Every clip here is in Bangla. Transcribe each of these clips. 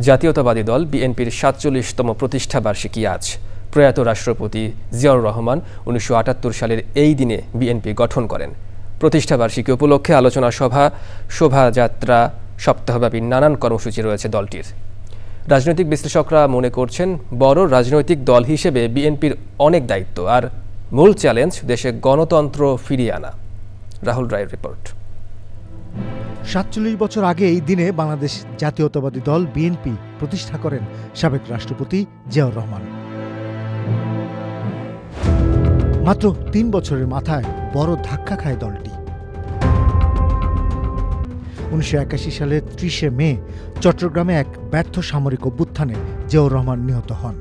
জাতীয়তাবাদী দল বিএনপির ৪৭তম প্রতিষ্ঠাবার্ষিকী আজ। প্রয়াত রাষ্ট্রপতি জিয়াউর রহমান ১৯৭৮ সালের এই দিনে বিএনপি গঠন করেন। প্রতিষ্ঠাবার্ষিকী উপলক্ষে আলোচনা সভা, শোভাযাত্রা, সপ্তাহব্যাপী নানান কর্মসূচি রয়েছে দলটির। রাজনৈতিক বিশ্লেষকরা মনে করছেন, বড় রাজনৈতিক দল হিসেবে বিএনপির অনেক দায়িত্ব, আর মূল চ্যালেঞ্জ দেশে গণতন্ত্র ফিরিয়ে আনা। রাহুল রায়ের রিপোর্ট। ৪৭ বছর আগে এই দিনে বাংলাদেশ জাতীয়তাবাদী দল বিএনপি প্রতিষ্ঠা করেন সাবেক রাষ্ট্রপতি জিয়াউর রহমান। মাত্র ৩ বছরের মাথায় বড় ধাক্কা খায় দলটি। ১৯৮১ সালের ৩০শে মে চট্টগ্রামে এক ব্যর্থ সামরিক অভ্যুত্থানে জিয়াউর রহমান নিহত হন।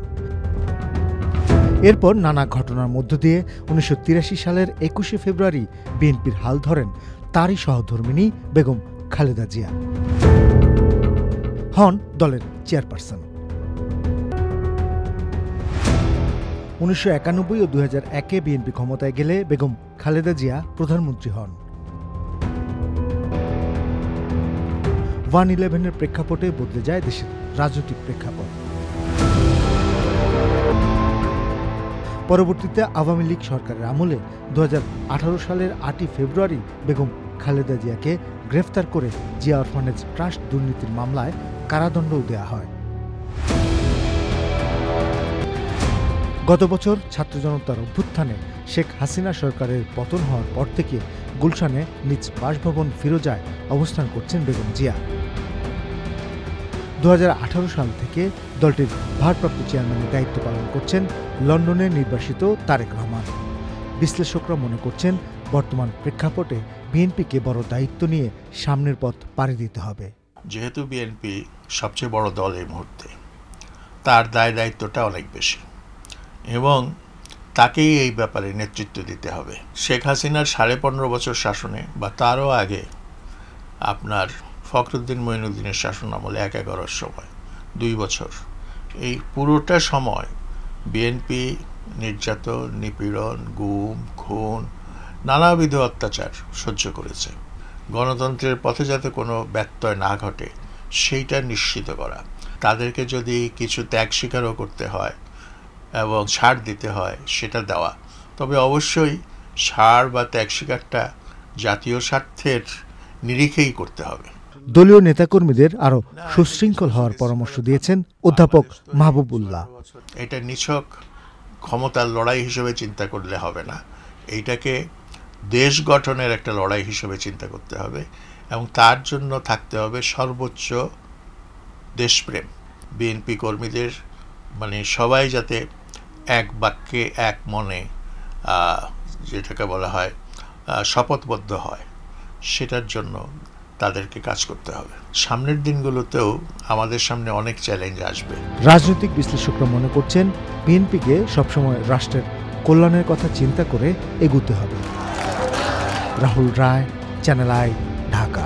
এরপর নানা ঘটনার মধ্য দিয়ে ১৯৮৩ সালের ২১শে ফেব্রুয়ারি বিএনপির হাল ধরেন তারই সহধর্মিণী বেগম খালেদা জিয়া, হন দলের চেয়ারপারসন। ১৯৯১ ও ২০০১-এ বিএনপি ক্ষমতায় গেলে বেগম খালেদা জিয়া প্রধানমন্ত্রী হন। 1/11-এর প্রেক্ষাপটে বদলে যায় দেশের রাজনৈতিক প্রেক্ষাপট। পরবর্তীতে আওয়ামী লীগ সরকারের আমলে ২০১৮ সালের ৮ই ফেব্রুয়ারি বেগম খালেদা জিয়াকে গ্রেফতার করে জিয়া অরফানেজ ট্রাস্ট দুর্নীতির মামলায় কারাদণ্ডও দেয়া হয়। গত বছর ছাত্র জনতার অভ্যুত্থানে শেখ হাসিনা সরকারের পতন হওয়ার পর থেকে গুলশানে নিজ বাসভবন ফিরোজায় অবস্থান করছেন বেগম জিয়া। ২০১৮ সাল থেকে দলটির ভারপ্রাপ্ত চেয়ারম্যানের দায়িত্ব পালন করছেন লন্ডনে নির্বাসিত তারেক রহমান। বিশ্লেষকরা মনে করছেন, বর্তমান প্রেক্ষাপটে বিএনপিকে বড় দায়িত্ব নিয়ে সামনের পথ পাড়ি দিতে হবে। যেহেতু বিএনপি সবচেয়ে বড় দল এই মুহূর্তে, তার দায়িত্বটা অনেক বেশি এবং তাকেই এই ব্যাপারে নেতৃত্ব দিতে হবে। শেখ হাসিনার ১৫.৫ বছর শাসনে বা তারও আগে আপনার ফখরুদ্দিন মঈনুদ্দিনের শাসন আমলে ১/১১ সময় ২ বছর, এই পুরোটা সময় বিএনপি নির্যাতন, নিপীড়ন, গুম, খুন, নানাবিধ অত্যাচার সহ্য করেছে। গণতন্ত্রের পথে যাতে কোনো ব্যত্যয় না ঘটে সেইটা নিশ্চিত করা, তাদেরকে যদি কিছু ত্যাগ স্বীকারও করতে হয় এবং ছাড় দিতে হয় সেটা দেওয়া, তবে অবশ্যই ছাড় বা ত্যাগ স্বীকারটা জাতীয় স্বার্থের নিরিখেই করতে হবে। দলীয় নেতাকর্মীদের আরও সুশৃঙ্খল হওয়ার পরামর্শ দিয়েছেন অধ্যাপক মাহবুবুল্লাহ। এটা নিছক ক্ষমতার লড়াই হিসেবে চিন্তা করলে হবে না, এইটাকে দেশ গঠনের একটা লড়াই হিসেবে চিন্তা করতে হবে এবং তার জন্য থাকতে হবে সর্বোচ্চ দেশপ্রেম। বিএনপি কর্মীদের সবাই যাতে এক বাক্যে এক মনে যেটাকে বলা হয় শপথবদ্ধ হয়, সেটার জন্য তাদেরকে কাজ করতে হবে। সামনের দিনগুলোতেও আমাদের সামনে অনেক চ্যালেঞ্জ আসবে। রাজনৈতিক বিশ্লেষকরা মনে করছেন, বিএনপিকে সবসময় রাষ্ট্রের কল্যাণের কথা চিন্তা করে এগুতে হবে। রাহুল রায়, চ্যানেল আই।